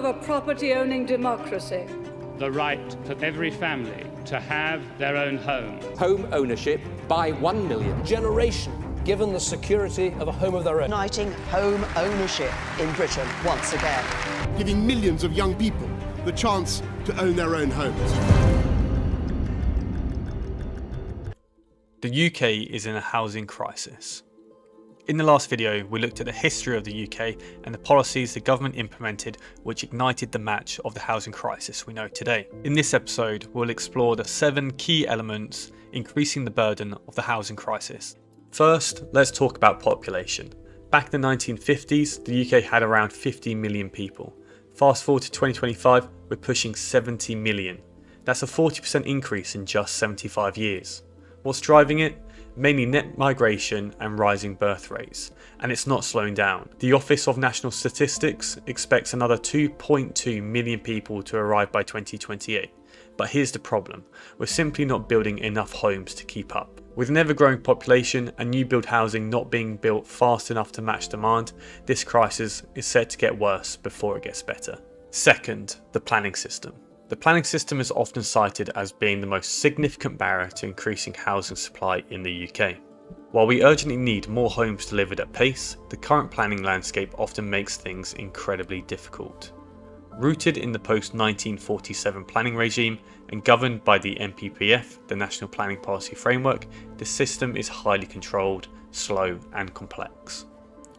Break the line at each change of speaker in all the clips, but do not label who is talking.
of a property-owning democracy.
The right for every family to have their own home.
Home ownership by 1 million.
Generation given the security of a home of their own.
Uniting home ownership in Britain once again.
Giving millions of young people the chance to own their own homes.
The UK is in a housing crisis. In the last video, we looked at the history of the UK and the policies the government implemented which ignited the match of the housing crisis we know today. In this episode, we'll explore the 7 key elements increasing the burden of the housing crisis. First, let's talk about population. Back in the 1950s, the UK had around 50 million people. Fast forward to 2025, we're pushing 70 million. That's a 40% increase in just 75 years. What's driving it? Mainly net migration and rising birth rates, and it's not slowing down. The Office of National Statistics expects another 2.2 million people to arrive by 2028. But here's the problem, we're simply not building enough homes to keep up. With an ever-growing population and new build housing not being built fast enough to match demand, this crisis is set to get worse before it gets better. Second, the planning system. The planning system is often cited as being the most significant barrier to increasing housing supply in the UK. While we urgently need more homes delivered at pace, the current planning landscape often makes things incredibly difficult. Rooted in the post-1947 planning regime and governed by the NPPF, the National Planning Policy Framework, the system is highly controlled, slow and complex.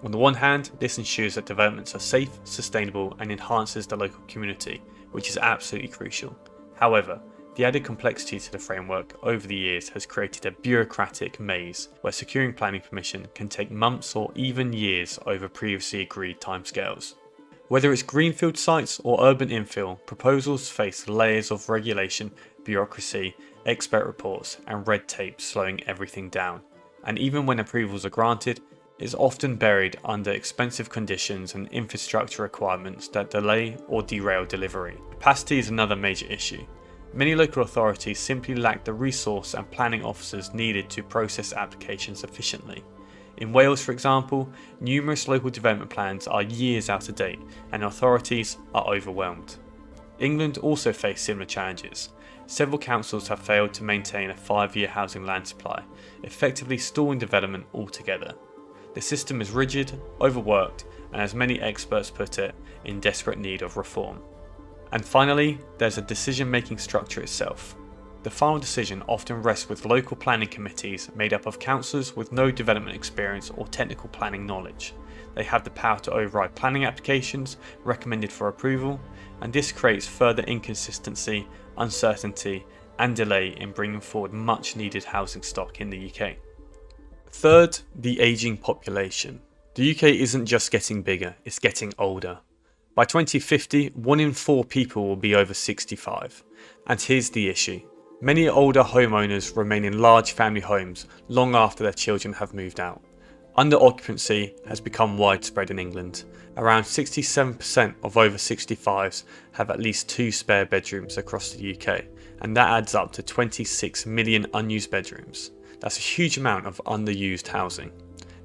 On the one hand, this ensures that developments are safe, sustainable and enhances the local community, which is absolutely crucial. However, the added complexity to the framework over the years has created a bureaucratic maze where securing planning permission can take months or even years over previously agreed timescales. Whether it's greenfield sites or urban infill, proposals face layers of regulation, bureaucracy, expert reports and red tape slowing everything down. And even when approvals are granted, it's often buried under expensive conditions and infrastructure requirements that delay or derail delivery. Capacity is another major issue. Many local authorities simply lack the resource and planning officers needed to process applications efficiently. In Wales, for example, numerous local development plans are years out of date and authorities are overwhelmed. England also faced similar challenges. Several councils have failed to maintain a 5-year housing land supply, effectively stalling development altogether. The system is rigid, overworked, and as many experts put it, in desperate need of reform. And finally, there's a decision-making structure itself. The final decision often rests with local planning committees made up of councillors with no development experience or technical planning knowledge. They have the power to override planning applications recommended for approval, and this creates further inconsistency, uncertainty, and delay in bringing forward much needed housing stock in the UK. Third, the ageing population. The UK isn't just getting bigger, it's getting older. By 2050, 1 in 4 people will be over 65. And here's the issue. Many older homeowners remain in large family homes long after their children have moved out. Under-occupancy has become widespread in England. Around 67% of over 65s have at least 2 spare bedrooms across the UK, and that adds up to 26 million unused bedrooms. That's a huge amount of underused housing.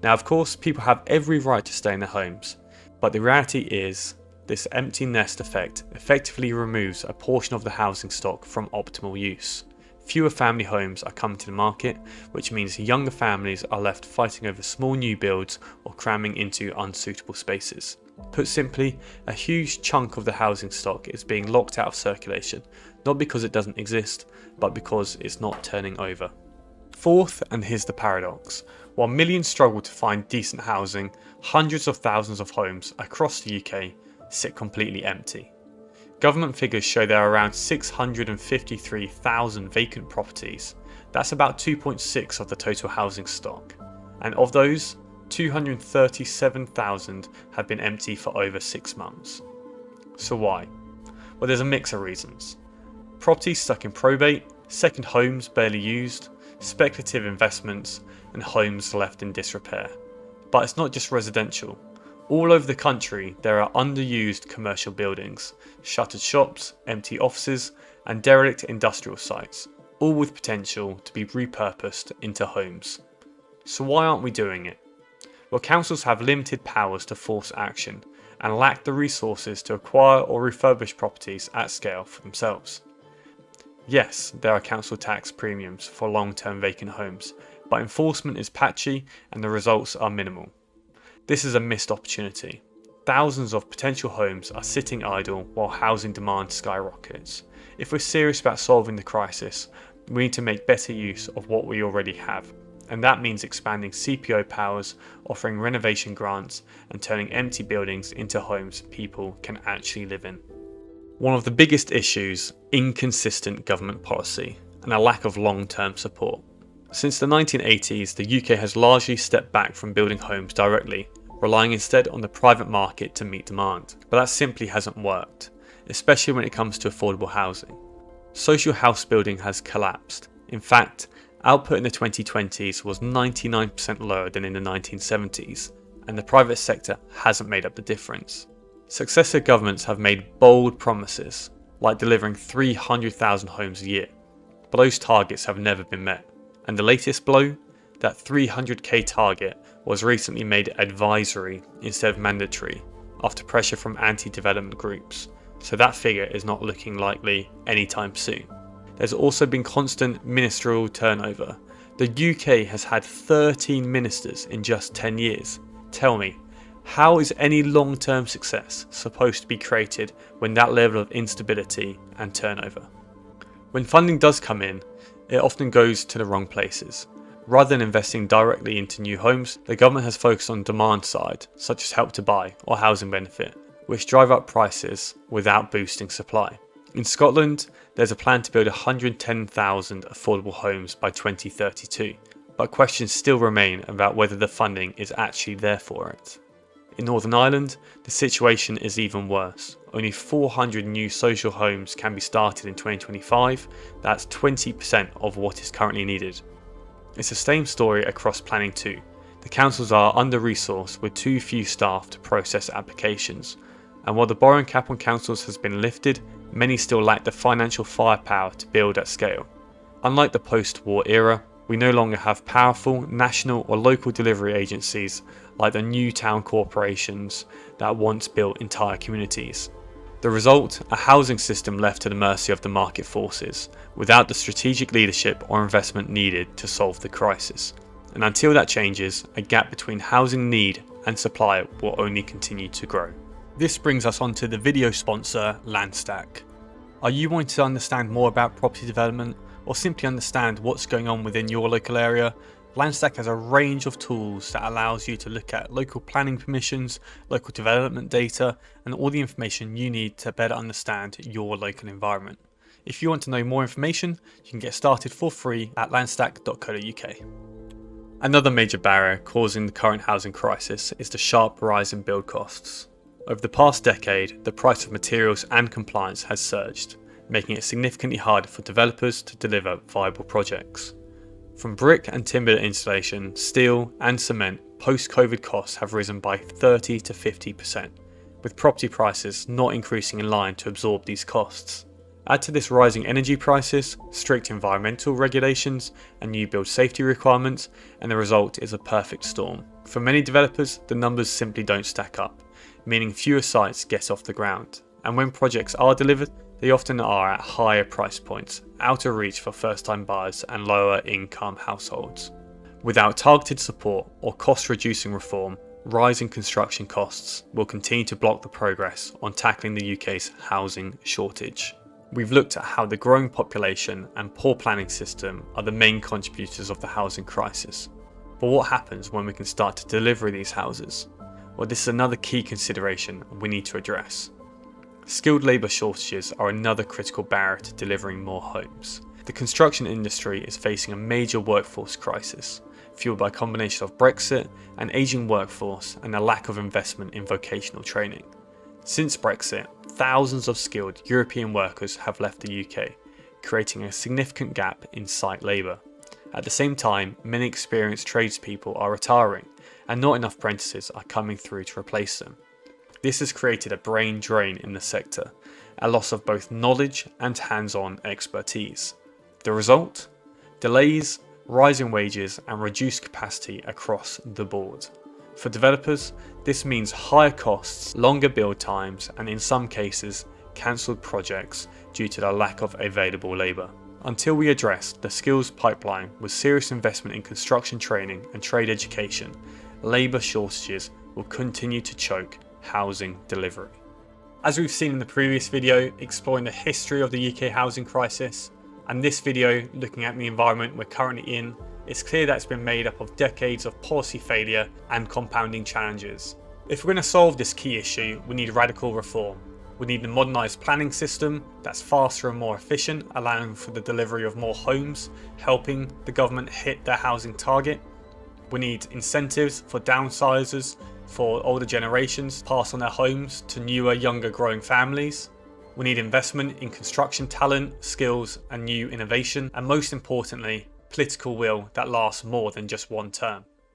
Now, of course, people have every right to stay in their homes, but the reality is this empty nest effect effectively removes a portion of the housing stock from optimal use. Fewer family homes are coming to the market, which means younger families are left fighting over small new builds or cramming into unsuitable spaces. Put simply, a huge chunk of the housing stock is being locked out of circulation, not because it doesn't exist, but because it's not turning over. Fourth, and here's the paradox, while millions struggle to find decent housing, hundreds of thousands of homes across the UK sit completely empty. Government figures show there are around 653,000 vacant properties. That's about 2.6 of the total housing stock. And of those, 237,000 have been empty for over 6 months. So why? Well, there's a mix of reasons. Properties stuck in probate, second homes barely used, speculative investments, and homes left in disrepair. But it's not just residential. All over the country, there are underused commercial buildings, shuttered shops, empty offices, and derelict industrial sites, all with potential to be repurposed into homes. So why aren't we doing it? Well, councils have limited powers to force action, and lack the resources to acquire or refurbish properties at scale for themselves. Yes, there are council tax premiums for long-term vacant homes, but enforcement is patchy and the results are minimal. This is a missed opportunity. Thousands of potential homes are sitting idle while housing demand skyrockets. If we're serious about solving the crisis, we need to make better use of what we already have, and that means expanding CPO powers, offering renovation grants, and turning empty buildings into homes people can actually live in. One of the biggest issues, inconsistent government policy and a lack of long-term support. Since the 1980s, the UK has largely stepped back from building homes directly, relying instead on the private market to meet demand. But that simply hasn't worked, especially when it comes to affordable housing. Social house building has collapsed. In fact, output in the 2020s was 99% lower than in the 1970s, and the private sector hasn't made up the difference. Successive governments have made bold promises, like delivering 300,000 homes a year, but those targets have never been met. And the latest blow? That 300k target was recently made advisory instead of mandatory after pressure from anti-development groups, so that figure is not looking likely anytime soon. There's also been constant ministerial turnover. The UK has had 13 ministers in just 10 years. Tell me, how is any long-term success supposed to be created when that level of instability and turnover? When funding does come in, it often goes to the wrong places. Rather than investing directly into new homes, the government has focused on demand side, such as Help to Buy or housing benefit, which drive up prices without boosting supply. In Scotland, there's a plan to build 110,000 affordable homes by 2032, but questions still remain about whether the funding is actually there for it. In Northern Ireland, the situation is even worse. Only 400 new social homes can be started in 2025, that's 20% of what is currently needed. It's the same story across planning too. The councils are under-resourced with too few staff to process applications, and while the borrowing cap on councils has been lifted, many still lack the financial firepower to build at scale. Unlike the post-war era, we no longer have powerful national or local delivery agencies like the new town corporations that once built entire communities. The result, a housing system left to the mercy of the market forces, without the strategic leadership or investment needed to solve the crisis. And until that changes, a gap between housing need and supply will only continue to grow. This brings us on to the video sponsor, Landstack. Are you wanting to understand more about property development, or simply understand what's going on within your local area? Landstack has a range of tools that allows you to look at local planning permissions, local development data, and all the information you need to better understand your local environment. If you want to know more information, you can get started for free at landstack.co.uk. Another major barrier causing the current housing crisis is the sharp rise in build costs. Over the past decade, the price of materials and compliance has surged, making it significantly harder for developers to deliver viable projects. From brick and timber installation, steel and cement, post-COVID costs have risen by 30 to 50%, with property prices not increasing in line to absorb these costs. Add to this rising energy prices, strict environmental regulations, and new build safety requirements, and the result is a perfect storm. For many developers, the numbers simply don't stack up, meaning fewer sites get off the ground. And when projects are delivered, they often are at higher price points, out of reach for first-time buyers and lower income households. Without targeted support or cost-reducing reform, rising construction costs will continue to block the progress on tackling the UK's housing shortage. We've looked at how the growing population and poor planning system are the main contributors of the housing crisis. But what happens when we can start to deliver these houses? Well, this is another key consideration we need to address. Skilled labour shortages are another critical barrier to delivering more homes. The construction industry is facing a major workforce crisis, fueled by a combination of Brexit, an ageing workforce, and a lack of investment in vocational training. Since Brexit, thousands of skilled European workers have left the UK, creating a significant gap in site labour. At the same time, many experienced tradespeople are retiring, and not enough apprentices are coming through to replace them. This has created a brain drain in the sector, a loss of both knowledge and hands-on expertise. The result? Delays, rising wages, and reduced capacity across the board. For developers, this means higher costs, longer build times, and in some cases, cancelled projects due to the lack of available labour. Until we address the skills pipeline with serious investment in construction training and trade education, labour shortages will continue to choke housing delivery. As we've seen in the previous video exploring the history of the UK housing crisis, and this video looking at the environment we're currently in, it's clear that it's been made up of decades of policy failure and compounding challenges. If we're going to solve this key issue, we need radical reform. We need a modernised planning system that's faster and more efficient, allowing for the delivery of more homes, helping the government hit their housing target. We need incentives for downsizers, for older generations to pass on their homes to newer, younger growing families. We need investment in construction talent, skills and new innovation, and most importantly, political will that lasts more than just one term.